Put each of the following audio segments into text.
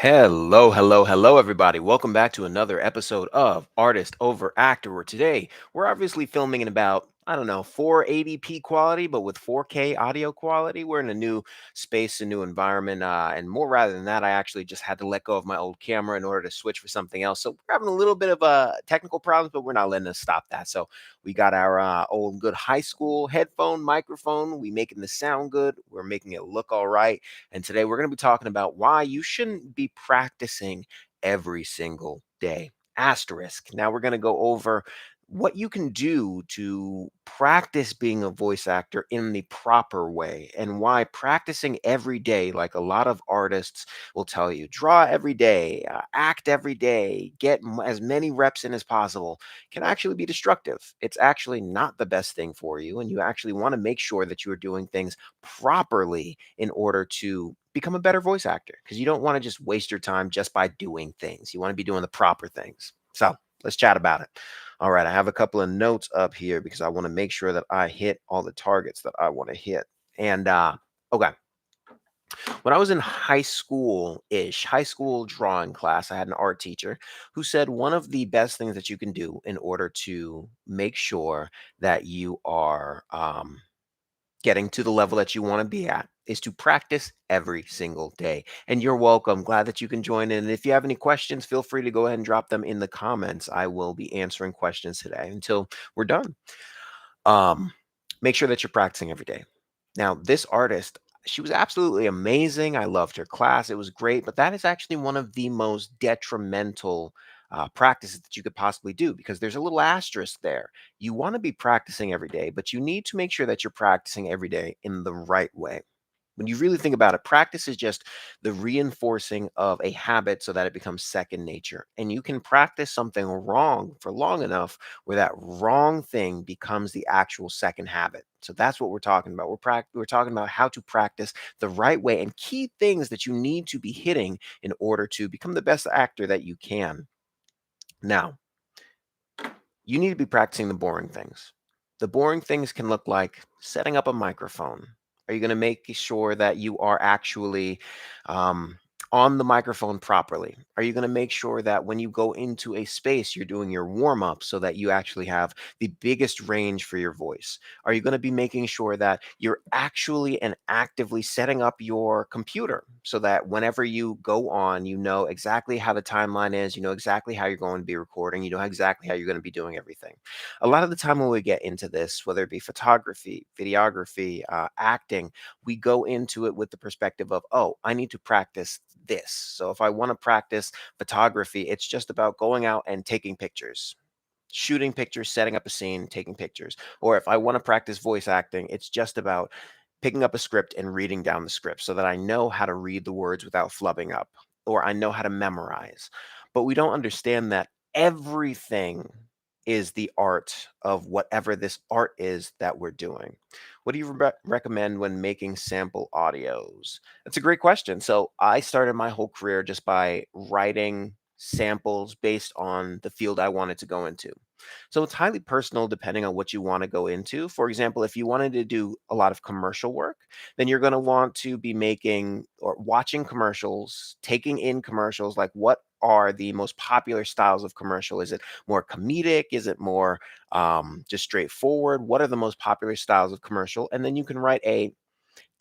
Hello, hello, hello, everybody. Welcome back to another episode of Artist Over Actor. Where today we're obviously filming in about, I don't know, 480p quality, but with 4K audio quality. We're in a new space, a new environment. And more rather than that, I actually just had to let go of my old camera in order to switch for something else. So we're having a little bit of technical problems, but we're not letting us stop that. So we got our old good high school headphone microphone. We making the sound good. We're making it look all right. And today we're going to be talking about why you shouldn't be practicing every single day. Asterisk. Now we're going to go over what you can do to practice being a voice actor in the proper way and why practicing every day, like a lot of artists will tell you, draw every day, act every day, get as many reps in as possible, can actually be destructive. It's actually not the best thing for you. And you actually want to make sure that you are doing things properly in order to become a better voice actor because you don't want to just waste your time just by doing things. You want to be doing the proper things. So let's chat about it. All right. I have a couple of notes up here because I want to make sure that I hit all the targets that I want to hit. And, okay. When I was in high school drawing class, I had an art teacher who said one of the best things that you can do in order to make sure that you are getting to the level that you want to be at is to practice every single day. And you're welcome. Glad that you can join in. And if you have any questions, feel free to go ahead and drop them in the comments. I will be answering questions today until we're done. Um, Make sure that you're practicing every day. Now, this artist, she was absolutely amazing. I loved her class. It was great, but that is actually one of the most detrimental practices that you could possibly do because there's a little asterisk there. You want to be practicing every day, but you need to make sure that you're practicing every day in the right way. When you really think about it, practice is just the reinforcing of a habit so that it becomes second nature. And you can practice something wrong for long enough where that wrong thing becomes the actual second habit. So that's what we're talking about. We're talking about how to practice the right way and key things that you need to be hitting in order to become the best actor that you can. Now, you need to be practicing the boring things. The boring things can look like setting up a microphone. Are you going to make sure that you are actually um, on the microphone properly? Are you going to make sure that when you go into a space, you're doing your warm up so that you actually have the biggest range for your voice? Are you going to be making sure that you're actually and actively setting up your computer so that whenever you go on, you know exactly how the timeline is, you know exactly how you're going to be recording, you know exactly how you're going to be doing everything? A lot of the time when we get into this, whether it be photography, videography, acting, we go into it with the perspective of, oh, I need to practice this. So if I want to practice photography, it's just about going out and taking pictures, shooting pictures, setting up a scene, taking pictures. Or if I want to practice voice acting, it's just about picking up a script and reading down the script so that I know how to read the words without flubbing up, or I know how to memorize. But we don't understand that everything is the art of whatever this art is that we're doing. What do you recommend when making sample audios? That's a great question. So I started my whole career just by writing samples based on the field I wanted to go into. So it's highly personal depending on what you want to go into. For example, if you wanted to do a lot of commercial work, then you're going to want to be making or watching commercials, taking in commercials, like what are the most popular styles of commercial? Is it more comedic? Is it more just straightforward? What are the most popular styles of commercial? And then you can write a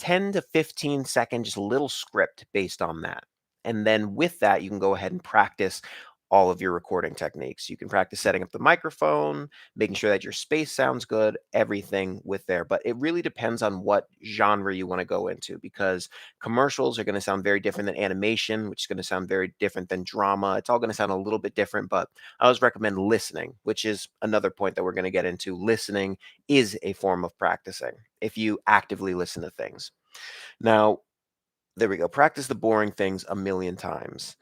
10 to 15 second just little script based on that. And then with that, you can go ahead and practice all of your recording techniques. You can practice setting up the microphone, making sure that your space sounds good, everything with there. But it really depends on what genre you want to go into because commercials are going to sound very different than animation, which is going to sound very different than drama. It's all going to sound a little bit different, but I always recommend listening, which is another point that we're going to get into. Listening is a form of practicing if you actively listen to things. Now, there we go. Practice the boring things a million times.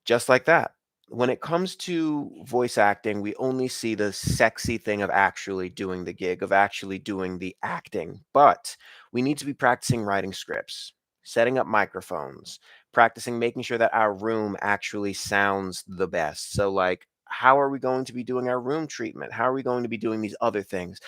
Just like that. When it comes to voice acting, we only see the sexy thing of actually doing the gig, of actually doing the acting. But we need to be practicing writing scripts, setting up microphones, practicing making sure that our room actually sounds the best. So, like, how are we going to be doing our room treatment? How are we going to be doing these other things?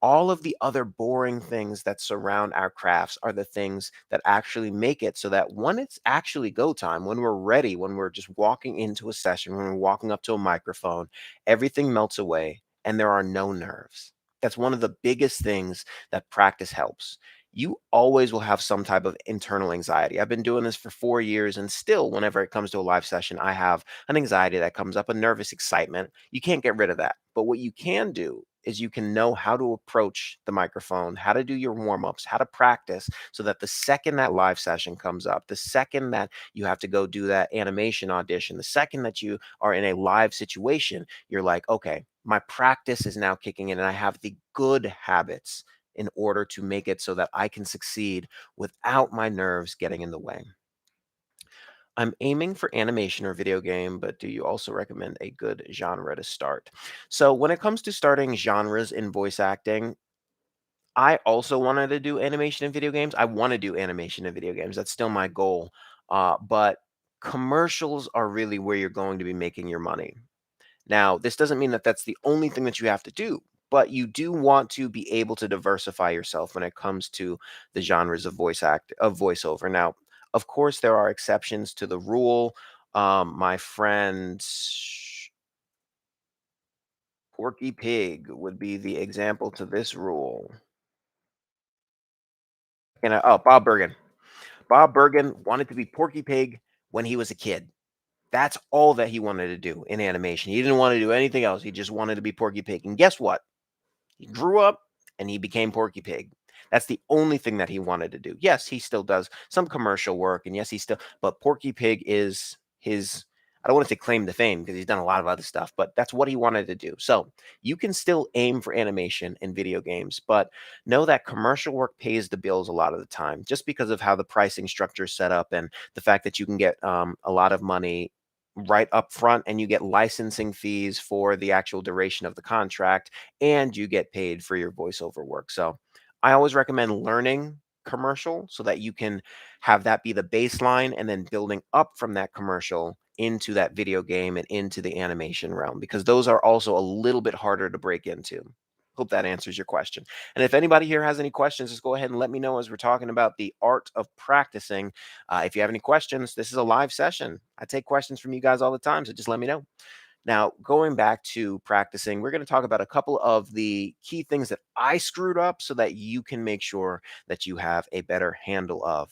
All of the other boring things that surround our crafts are the things that actually make it so that when it's actually go time, when we're ready, when we're just walking into a session, when we're walking up to a microphone, everything melts away and there are no nerves. That's one of the biggest things that practice helps. You always will have some type of internal anxiety. I've been doing this for 4 years, and still, whenever it comes to a live session, I have an anxiety that comes up, a nervous excitement. You can't get rid of that. But what you can do is you can know how to approach the microphone, how to do your warm ups, how to practice so that the second that live session comes up, the second that you have to go do that animation audition, the second that you are in a live situation, you're like, okay, my practice is now kicking in and I have the good habits in order to make it so that I can succeed without my nerves getting in the way. I'm aiming for animation or video game, but do you also recommend a good genre to start? So, when it comes to starting genres in voice acting, I also wanted to do animation in video games. I want to do animation in video games. That's still my goal. But commercials are really where you're going to be making your money. Now, this doesn't mean that that's the only thing that you have to do, but you do want to be able to diversify yourself when it comes to the genres of voiceover. Now, of course, there are exceptions to the rule. My friend Porky Pig would be the example to this rule. Bob Bergen. Bob Bergen wanted to be Porky Pig when he was a kid. That's all that he wanted to do in animation. He didn't want to do anything else. He just wanted to be Porky Pig. And guess what? He grew up and he became Porky Pig. That's the only thing that he wanted to do. Yes, he still does some commercial work, and yes, but Porky Pig is his, I don't want to say claim to fame because he's done a lot of other stuff, but that's what he wanted to do. So you can still aim for animation in video games, but know that commercial work pays the bills a lot of the time just because of how the pricing structure is set up and the fact that you can get a lot of money right up front and you get licensing fees for the actual duration of the contract and you get paid for your voiceover work. So I always recommend learning commercial so that you can have that be the baseline and then building up from that commercial into that video game and into the animation realm because those are also a little bit harder to break into. Hope that answers your question. And if anybody here has any questions, just go ahead and let me know as we're talking about the art of practicing. If you have any questions, this is a live session. I take questions from you guys all the time, so just let me know. Now, going back to practicing, we're going to talk about a couple of the key things that I screwed up so that you can make sure that you have a better handle of.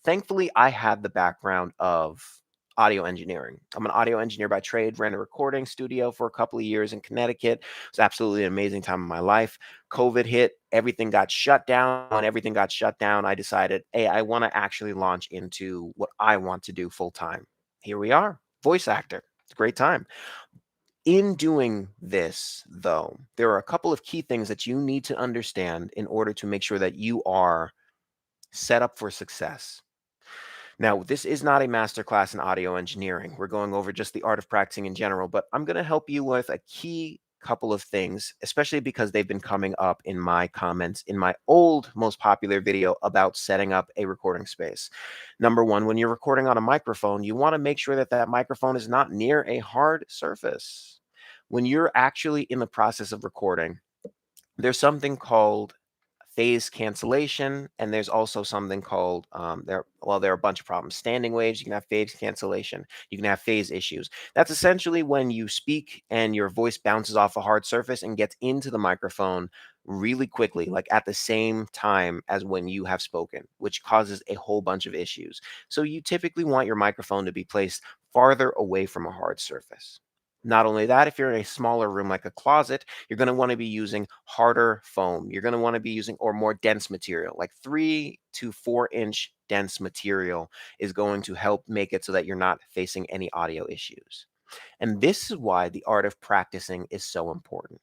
Thankfully, I had the background of audio engineering. I'm an audio engineer by trade, ran a recording studio for a couple of years in Connecticut. It was absolutely an amazing time in my life. COVID hit, everything got shut down. When everything got shut down, I decided, hey, I want to actually launch into what I want to do full time. Here we are, voice actor. It's a great time. In doing this, though, there are a couple of key things that you need to understand in order to make sure that you are set up for success. Now, this is not a masterclass in audio engineering. We're going over just the art of practicing in general, but I'm going to help you with a key couple of things, especially because they've been coming up in my comments in my old, most popular video about setting up a recording space. Number one, when you're recording on a microphone, you want to make sure that that microphone is not near a hard surface. When you're actually in the process of recording, there's something called phase cancellation, and there's also something called there are a bunch of problems. Standing waves, you can have phase cancellation, you can have phase issues. That's essentially when you speak and your voice bounces off a hard surface and gets into the microphone really quickly, like at the same time as when you have spoken, which causes a whole bunch of issues. So you typically want your microphone to be placed farther away from a hard surface. Not only that, if you're in a smaller room like a closet, you're going to want to be using harder foam. You're going to want to be using or more dense material, like 3 to 4 inch dense material is going to help make it so that you're not facing any audio issues. And this is why the art of practicing is so important.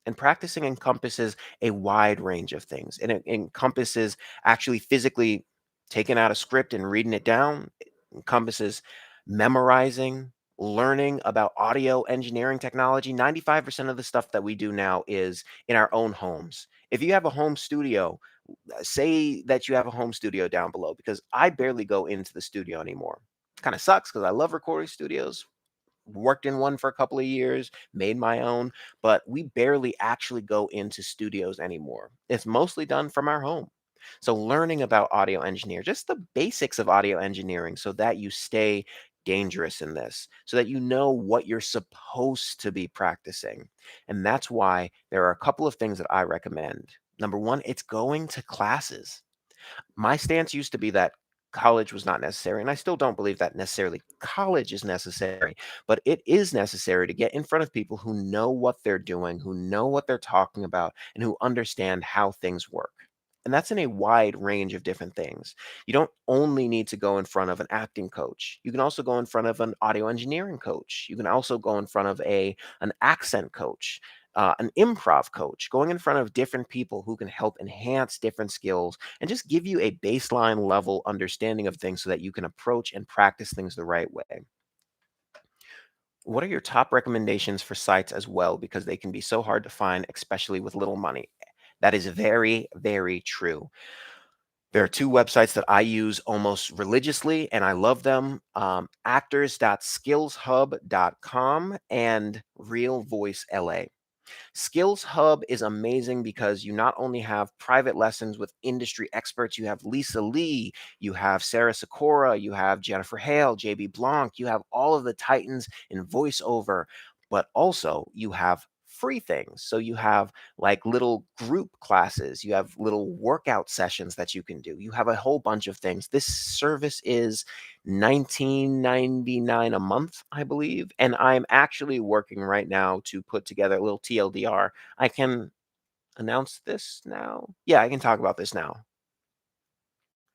And practicing encompasses a wide range of things. And it encompasses actually physically taking out a script and reading it down. It encompasses memorizing, learning about audio engineering technology. 95% of the stuff that we do now is in our own homes. If you have a home studio, say that you have a home studio down below because I barely go into the studio anymore. Kind of sucks because I love recording studios, worked in one for a couple of years, made my own, but we barely actually go into studios anymore. It's mostly done from our home. So learning about audio engineer, just the basics of audio engineering so that you stay dangerous in this, so that you know what you're supposed to be practicing. And that's why there are a couple of things that I recommend. Number one, it's going to classes. My stance used to be that college was not necessary, and I still don't believe that necessarily college is necessary, but it is necessary to get in front of people who know what they're doing, who know what they're talking about, and who understand how things work. And that's in a wide range of different things. You don't only need to go in front of an acting coach. You can also go in front of an audio engineering coach. You can also go in front of an accent coach, an improv coach, going in front of different people who can help enhance different skills and just give you a baseline level understanding of things so that you can approach and practice things the right way. What are your top recommendations for sites as well? Because they can be so hard to find, especially with little money. That is very, very true. There are two websites that I use almost religiously, and I love them, actors.skillshub.com and Real Voice LA. Skills Hub is amazing because you not only have private lessons with industry experts, you have Lisa Lee, you have Sarah Sikora, you have Jennifer Hale, JB Blanc, you have all of the titans in voiceover, but also you have free things. So you have like little group classes, you have little workout sessions that you can do. You have a whole bunch of things. This service is 19.99 a month, I believe, and I'm actually working right now to put together a little TLDR. I can announce this now? Yeah, I can talk about this now.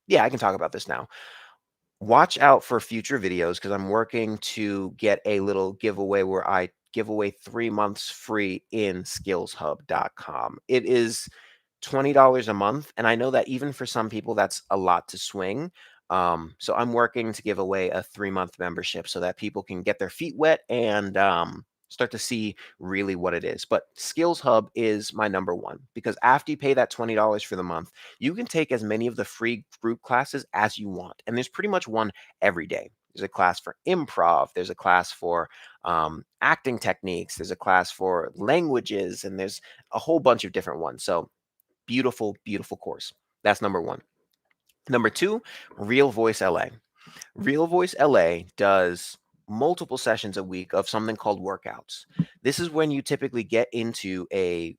Yeah, I can talk about this now. Watch out for future videos because I'm working to get a little giveaway where I give away 3 months free in skillshub.com. It is $20 a month, and I know that even for some people, that's a lot to swing. So I'm working to give away a 3-month membership so that people can get their feet wet and start to see really what it is. But Skills Hub is my number one because after you pay that $20 for the month, you can take as many of the free group classes as you want. And there's pretty much one every day. There's a class for improv, there's a class for acting techniques, there's a class for languages, and there's a whole bunch of different ones. So beautiful, beautiful course. That's number one. Number two, Real Voice LA. Real Voice LA does multiple sessions a week of something called workouts. This is when you typically get into a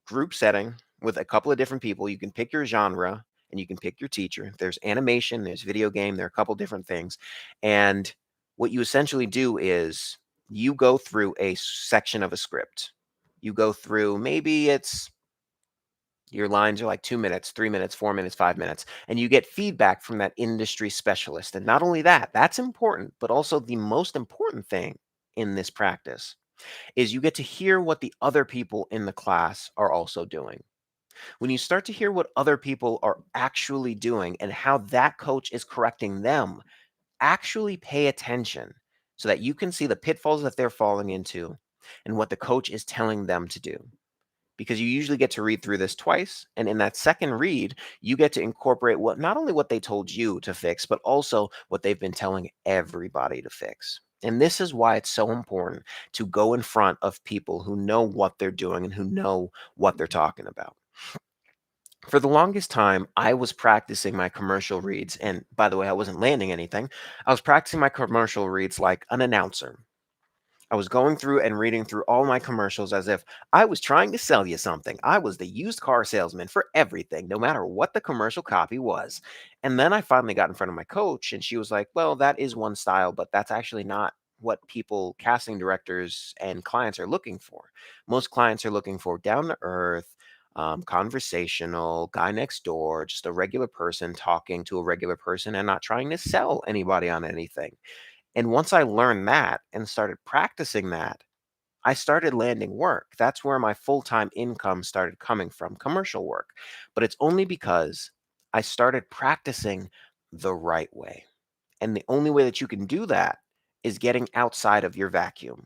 group setting with a couple of different people. You can pick your genre and you can pick your teacher. There's animation, there's video game, there are a couple different things. And what you essentially do is you go through a section of a script. You go through, maybe it's your lines are like 2 minutes, 3 minutes, 4 minutes, 5 minutes, and you get feedback from that industry specialist. And not only that, that's important, but also the most important thing in this practice is you get to hear what the other people in the class are also doing. When you start to hear what other people are actually doing and how that coach is correcting them, actually pay attention so that you can see the pitfalls that they're falling into and what the coach is telling them to do, because you usually get to read through this twice, and in that second read you get to incorporate what not only what they told you to fix but also what they've been telling everybody to fix. And this is why it's so important to go in front of people who know what they're doing and who know what they're talking about. For the longest time I was practicing my commercial reads, and by the way, I wasn't landing anything. I was practicing my commercial reads like an announcer. I was going through and reading through all my commercials as if I was trying to sell you something. I was the used car salesman for everything, no matter what the commercial copy was. And then I finally got in front of my coach, and she was like, well, that is one style, but that's actually not what people, casting directors, and clients are looking for. Most clients are looking for down to earth, conversational, guy next door, just a regular person talking to a regular person and not trying to sell anybody on anything. And once I learned that and started practicing that, I started landing work. That's where my full-time income started coming from, commercial work. But it's only because I started practicing the right way. And the only way that you can do that is getting outside of your vacuum,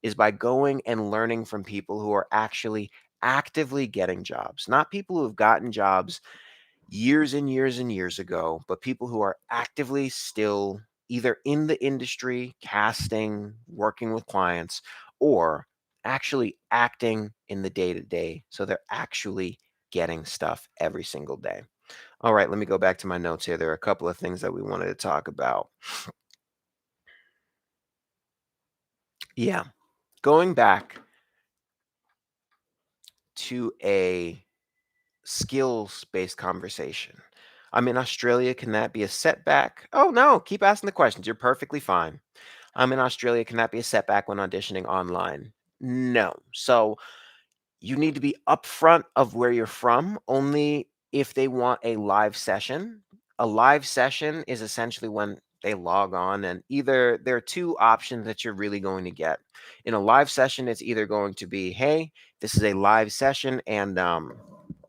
is by going and learning from people who are actually actively getting jobs, not people who have gotten jobs years and years and years ago, but people who are actively still either in the industry, casting, working with clients, or actually acting in the day to day. So they're actually getting stuff every single day. All right, let me go back to my notes here. There are a couple of things that we wanted to talk about. Yeah, going back to a skills based conversation. I'm in Australia. Can that be a setback? Oh, no. Keep asking the questions. You're perfectly fine. I'm in Australia. Can that be a setback when auditioning online? No. So you need to be upfront of where you're from only if they want a live session. A live session is essentially when they log on, and either there are two options that you're really going to get. In a live session, it's either going to be, hey, this is a live session, and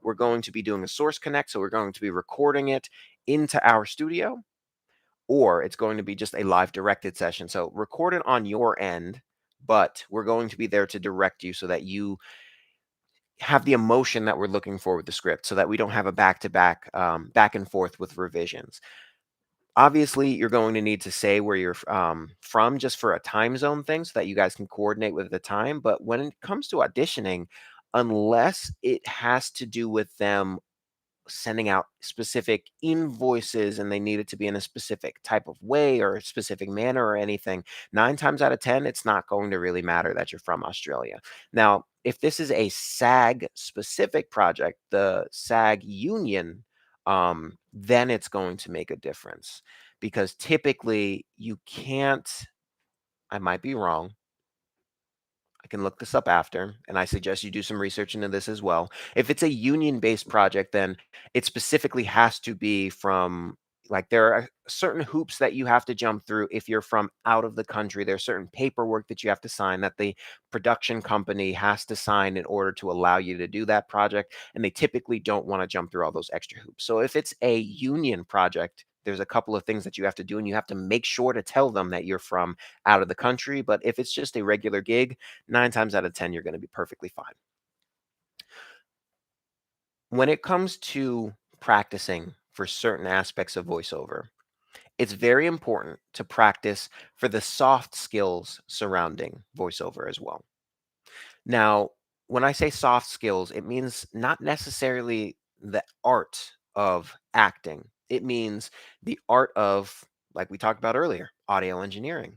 we're going to be doing a source connect. So we're going to be recording it into our studio, or it's going to be just a live directed session. So record it on your end, but we're going to be there to direct you so that you have the emotion that we're looking for with the script so that we don't have a back-to-back back and forth with revisions. Obviously, you're going to need to say where you're from just for a time zone thing so that you guys can coordinate with the time. But when it comes to auditioning, unless it has to do with them sending out specific invoices and they need it to be in a specific type of way or a specific manner or anything, 9 times out of 10, it's not going to really matter that you're from Australia. Now, if this is a SAG specific project, the SAG union, then it's going to make a difference because typically you can't, I might be wrong, I can look this up after, and I suggest you do some research into this as well. If it's a union-based project, then it specifically has to be from like there are certain hoops that you have to jump through if you're from out of the country. There's certain paperwork that you have to sign that the production company has to sign in order to allow you to do that project, and they typically don't want to jump through all those extra hoops. So if it's a union project, there's a couple of things that you have to do, and you have to make sure to tell them that you're from out of the country. But if it's just a regular gig, 9 times out of 10, you're going to be perfectly fine. When it comes to practicing for certain aspects of voiceover, it's very important to practice for the soft skills surrounding voiceover as well. Now, when I say soft skills, it means not necessarily the art of acting, it means the art of, like we talked about earlier, audio engineering.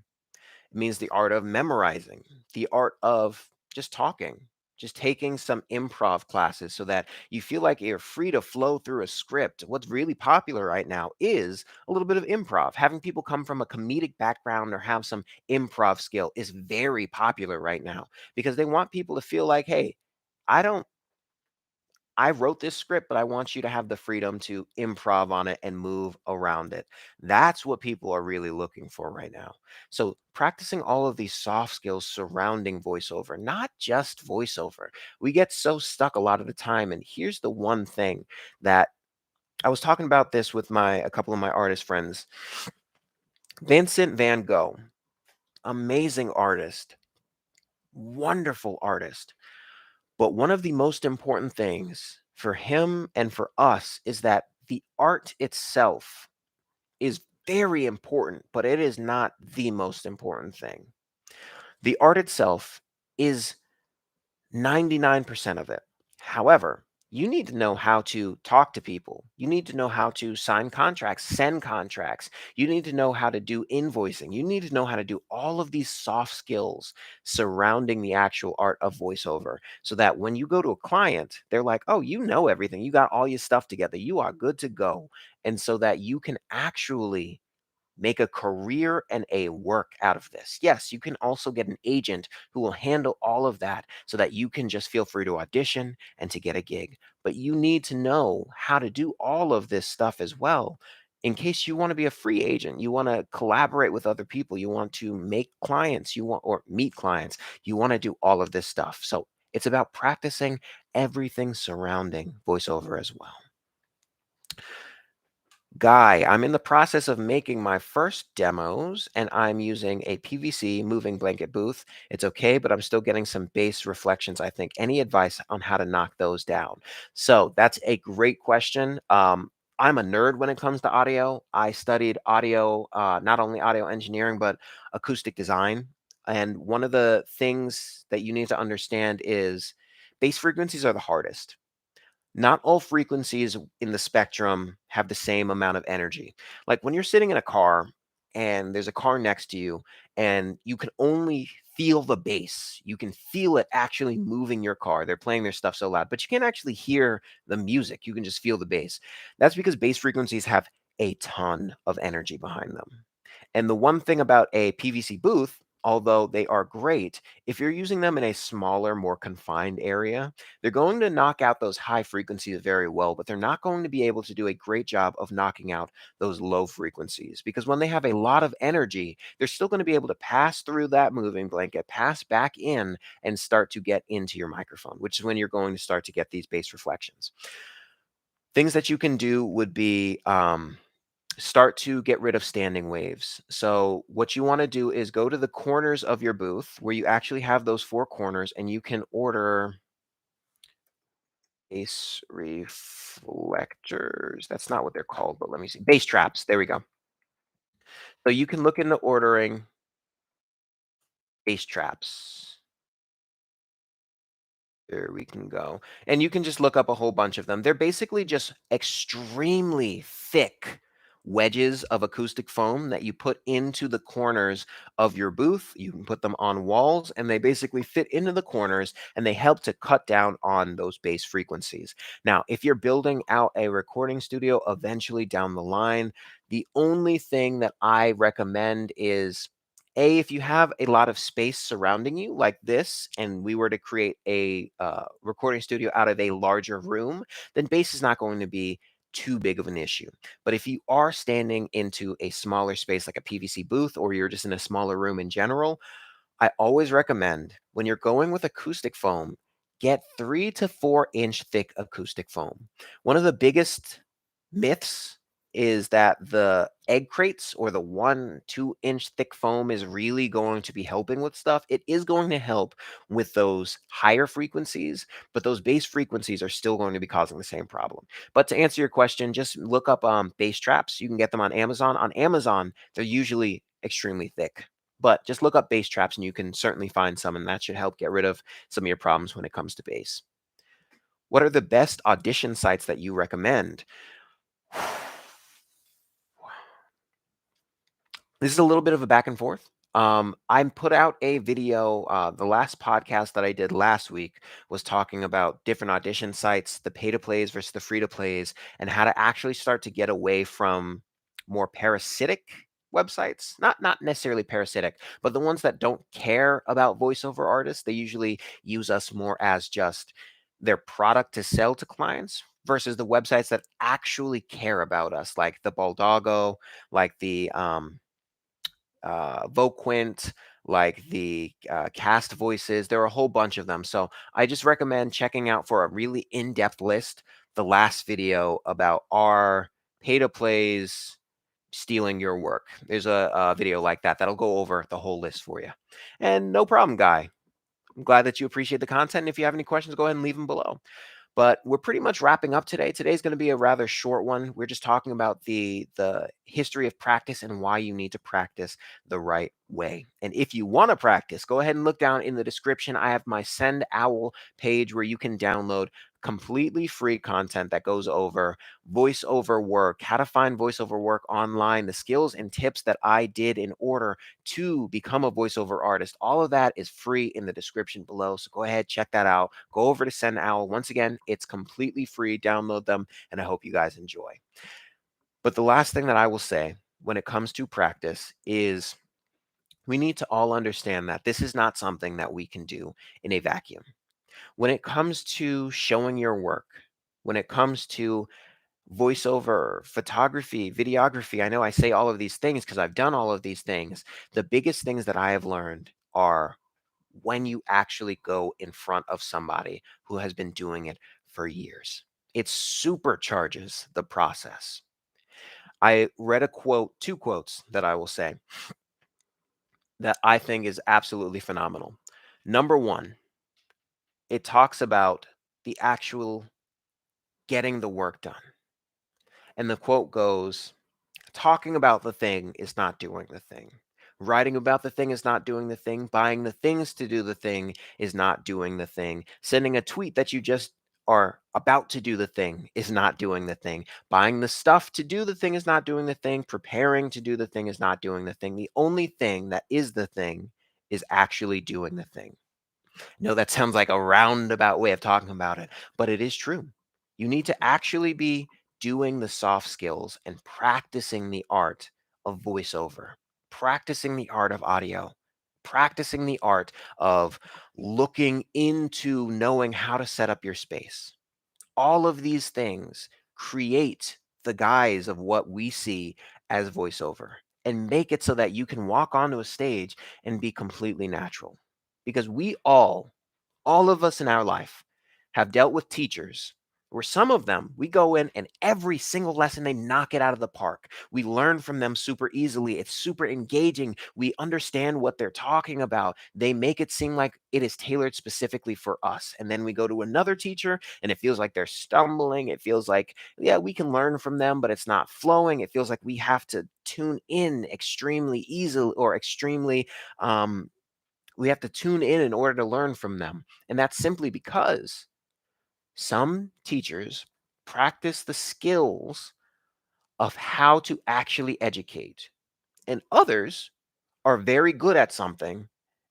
It means the art of memorizing, the art of just talking, just taking some improv classes so that you feel like you're free to flow through a script. What's really popular right now is a little bit of improv. Having people come from a comedic background or have some improv skill is very popular right now because they want people to feel like, hey, I don't I wrote this script, but I want you to have the freedom to improv on it and move around it. That's what people are really looking for right now. So, practicing all of these soft skills surrounding voiceover, not just voiceover. We get so stuck a lot of the time. And here's the one thing that I was talking about this with my a couple of my artist friends. Vincent Van Gogh, amazing artist, wonderful artist. But one of the most important things for him and for us is that the art itself is very important, but it is not the most important thing. The art itself is 99% of it. However, you need to know how to talk to people. You need to know how to sign contracts, send contracts. You need to know how to do invoicing. You need to know how to do all of these soft skills surrounding the actual art of voiceover so that when you go to a client, they're like, oh, you know everything. You got all your stuff together. You are good to go. And so that you can actually make a career and a work out of this. Yes, you can also get an agent who will handle all of that so that you can just feel free to audition and to get a gig. But you need to know how to do all of this stuff as well. In case you want to be a free agent, you want to collaborate with other people, you want to make clients, you want or meet clients, you want to do all of this stuff. So it's about practicing everything surrounding voiceover as well. Guy, I'm in the process of making my first demos and I'm using a PVC moving blanket booth. It's okay, but I'm still getting some bass reflections, I think. Any advice on how to knock those down? So that's a great question. I'm a nerd when it comes to audio. I studied audio, not only audio engineering, but acoustic design. And one of the things that you need to understand is bass frequencies are the hardest. Not all frequencies in the spectrum have the same amount of energy. Like when you're sitting in a car and there's a car next to you and you can only feel the bass. You can feel it actually moving your car. They're playing their stuff so loud, but you can't actually hear the music. You can just feel the bass. That's because bass frequencies have a ton of energy behind them. And the one thing about a PVC booth, although they are great, if you're using them in a smaller, more confined area, they're going to knock out those high frequencies very well, but they're not going to be able to do a great job of knocking out those low frequencies because when they have a lot of energy, they're still going to be able to pass through that moving blanket, pass back in, and start to get into your microphone, which is when you're going to start to get these bass reflections. Things that you can do would be start to get rid of standing waves. So, what you want to do is go to the corners of your booth where you actually have those four corners, and you can order bass reflectors. That's not what they're called, but let me see. Bass traps. There we go. So you can look into ordering bass traps. There we can go. And you can just look up a whole bunch of them. They're basically just extremely thick wedges of acoustic foam that you put into the corners of your booth. You can put them on walls and they basically fit into the corners and they help to cut down on those bass frequencies. Now, if you're building out a recording studio eventually down the line, the only thing that I recommend is if you have a lot of space surrounding you like this, and we were to create a recording studio out of a larger room, then bass is not going to be too big of an issue. But if you are standing into a smaller space like a PVC booth, or you're just in a smaller room in general, I always recommend when you're going with acoustic foam, get 3 to 4 inch thick acoustic foam. One of the biggest myths is that the egg crates or the 1, 2 inch thick foam is really going to be helping with stuff. It is going to help with those higher frequencies, but those bass frequencies are still going to be causing the same problem. But to answer your question, just look up bass traps. You can get them on Amazon. On Amazon, they're usually extremely thick. But just look up bass traps and you can certainly find some, and that should help get rid of some of your problems when it comes to bass. What are the best audition sites that you recommend? This is a little bit of a back and forth. I put out a video. The last podcast that I did last week was talking about different audition sites, the pay to plays versus the free to plays, and how to actually start to get away from more parasitic websites. Not necessarily parasitic, but the ones that don't care about voiceover artists. They usually use us more as just their product to sell to clients versus the websites that actually care about us, like the Baldago, like the Voquint, like the Cast Voices. There are a whole bunch of them. So I just recommend checking out for a really in depth list the last video about our pay to plays stealing your work. There's a video like that that'll go over the whole list for you. And no problem, Guy. I'm glad that you appreciate the content. And if you have any questions, go ahead and leave them below. But we're pretty much wrapping up today. Today's going to be a rather short one. We're just talking about the history of practice and why you need to practice the right way. And if you want to practice, go ahead and look down in the description. I have my Send Owl page where you can download completely free content that goes over voiceover work, how to find voiceover work online, the skills and tips that I did in order to become a voiceover artist. All of that is free in the description below. So go ahead, check that out. Go over to Send Owl. Once again, it's completely free. Download them, and I hope you guys enjoy. But the last thing that I will say when it comes to practice is we need to all understand that this is not something that we can do in a vacuum. When it comes to showing your work, when it comes to voiceover, photography, videography. I know I say all of these things because I've done all of these things. The biggest things that I have learned are when you actually go in front of somebody who has been doing it for years. It supercharges the process. I read a quote, two quotes that I will say that I think is absolutely phenomenal. Number one, it talks about the actual getting the work done. And the quote goes, talking about the thing is not doing the thing. Writing about the thing is not doing the thing. Buying the things to do the thing is not doing the thing. Sending a tweet that you just are about to do the thing is not doing the thing. Buying the stuff to do the thing is not doing the thing. Preparing to do the thing is not doing the thing. The only thing that is the thing is actually doing the thing. No, that sounds like a roundabout way of talking about it, but it is true. You need to actually be doing the soft skills and practicing the art of voiceover, practicing the art of audio, practicing the art of looking into knowing how to set up your space. All of these things create the guise of what we see as voiceover and make it so that you can walk onto a stage and be completely natural. Because we all of us in our life have dealt with teachers where some of them we go in and every single lesson they knock it out of the park. We learn from them super easily. It's super engaging. We understand what they're talking about. They make it seem like it is tailored specifically for us. And then we go to another teacher and it feels like they're stumbling. It feels like, yeah, we can learn from them, but it's not flowing. It feels like we have to tune in extremely easily or extremely we have to tune in order to learn from them. And that's simply because some teachers practice the skills of how to actually educate, and others are very good at something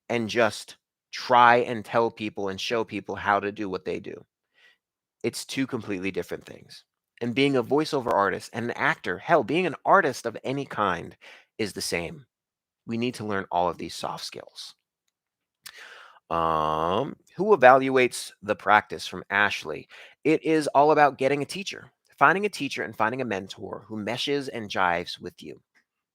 and just try and tell people and show people how to do what they do. It's two completely different things. And being a voiceover artist and an actor, hell, being an artist of any kind is the same. We need to learn all of these soft skills. Who evaluates the practice from Ashley? It is all about getting a teacher, finding a teacher and finding a mentor who meshes and jives with you.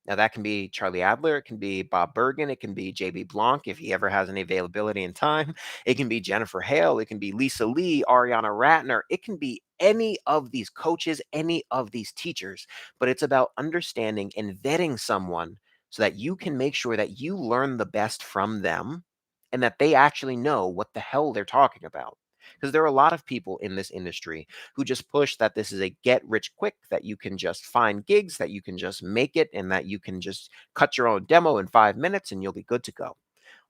Now, that can be Charlie Adler, it can be Bob Bergen, it can be JB Blanc if he ever has any availability and time. It can be Jennifer Hale, it can be Lisa Lee, Ariana Ratner. It can be any of these coaches, any of these teachers, but it's about understanding and vetting someone so that you can make sure that you learn the best from them and that they actually know what the hell they're talking about. Because there are a lot of people in this industry who just push that this is a get rich quick, that you can just find gigs, that you can just make it, and that you can just cut your own demo in 5 minutes and you'll be good to go.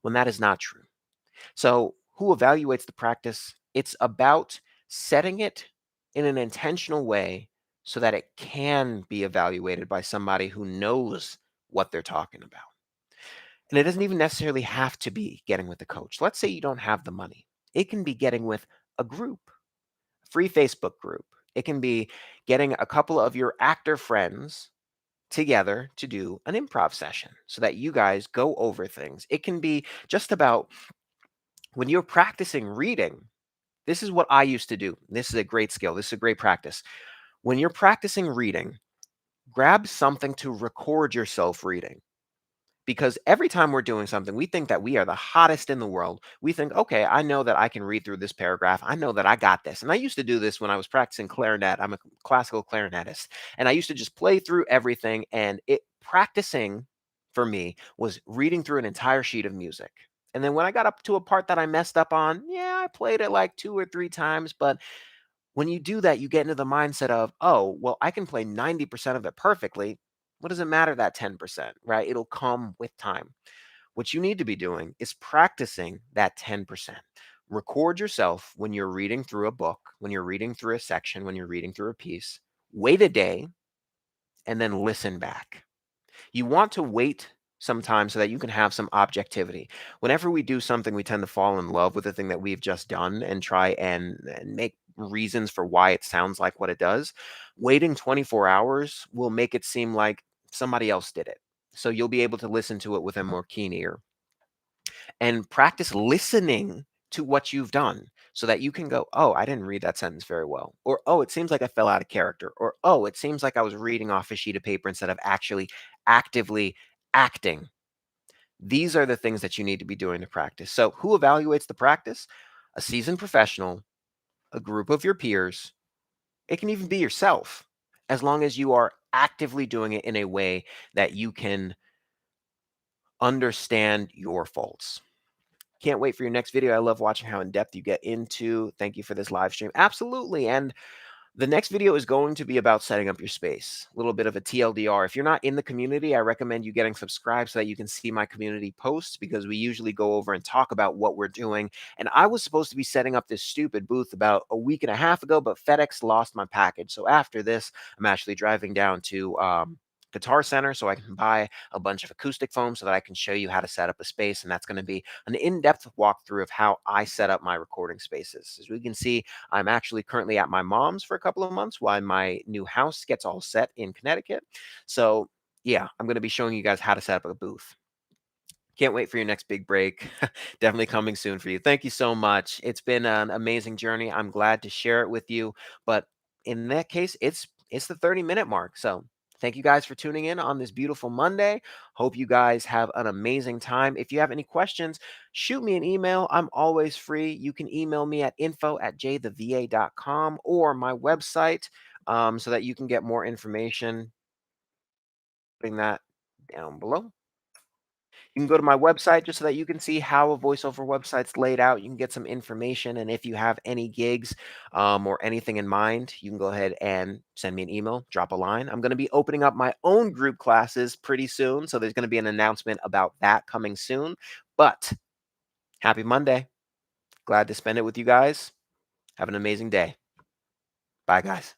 When that is not true. So, who evaluates the practice? It's about setting it in an intentional way so that it can be evaluated by somebody who knows what they're talking about. And it doesn't even necessarily have to be getting with a coach. Let's say you don't have the money. It can be getting with a group, free Facebook group. It can be getting a couple of your actor friends together to do an improv session so that you guys go over things. It can be just about when you're practicing reading. This is what I used to do. This is a great skill. This is a great practice. When you're practicing reading, grab something to record yourself reading. Because every time we're doing something, we think that we are the hottest in the world. We think, okay, I know that I can read through this paragraph. I know that I got this. And I used to do this when I was practicing clarinet. I'm a classical clarinetist. And I used to just play through everything. And it practicing for me was reading through an entire sheet of music. And then when I got up to a part that I messed up on, yeah, I played it like 2 or 3 times. But when you do that, you get into the mindset of, oh, well, I can play 90% of it perfectly. What does it matter that 10%, right? It'll come with time. What you need to be doing is practicing that 10%. Record yourself when you're reading through a book, when you're reading through a section, when you're reading through a piece. Wait a day and then listen back. You want to wait some time so that you can have some objectivity. Whenever we do something, we tend to fall in love with the thing that we've just done and try and make reasons for why it sounds like what it does. Waiting 24 hours will make it seem like somebody else did it. So you'll be able to listen to it with a more keen ear and practice listening to what you've done so that you can go, oh, I didn't read that sentence very well. Or, oh, it seems like I fell out of character. Or, oh, it seems like I was reading off a sheet of paper instead of actually actively acting. These are the things that you need to be doing to practice. So, who evaluates the practice? A seasoned professional, a group of your peers. It can even be yourself, as long as you are actively doing it in a way that you can understand your faults. Can't wait for your next video. I love watching how in depth you get into. Thank you for this live stream. Absolutely. And The next video is going to be about setting up your space. A little bit of a TLDR. If you're not in the community, I recommend you getting subscribed so that you can see my community posts because we usually go over and talk about what we're doing. And I was supposed to be setting up this stupid booth about a week and a half ago, but FedEx lost my package. So after this, I'm actually driving down to Guitar Center so I can buy a bunch of acoustic foam so that I can show you how to set up a space. And that's going to be an in-depth walkthrough of how I set up my recording spaces. As we can see, I'm actually currently at my mom's for a couple of months while my new house gets all set in Connecticut. So, yeah, I'm going to be showing you guys how to set up a booth. Can't wait for your next big break. Definitely coming soon for you. Thank you so much. It's been an amazing journey. I'm glad to share it with you. But in that case, it's the 30-minute mark. So thank you guys for tuning in on this beautiful Monday. Hope you guys have an amazing time. If you have any questions, shoot me an email. I'm always free. You can email me at info@jtheva.com or my website so that you can get more information. Putting that down below. You can go to my website just so that you can see how a voiceover website's laid out. You can get some information. And if you have any gigs or anything in mind, you can go ahead and send me an email, drop a line. I'm going to be opening up my own group classes pretty soon. So there's going to be an announcement about that coming soon. But happy Monday. Glad to spend it with you guys. Have an amazing day. Bye, guys.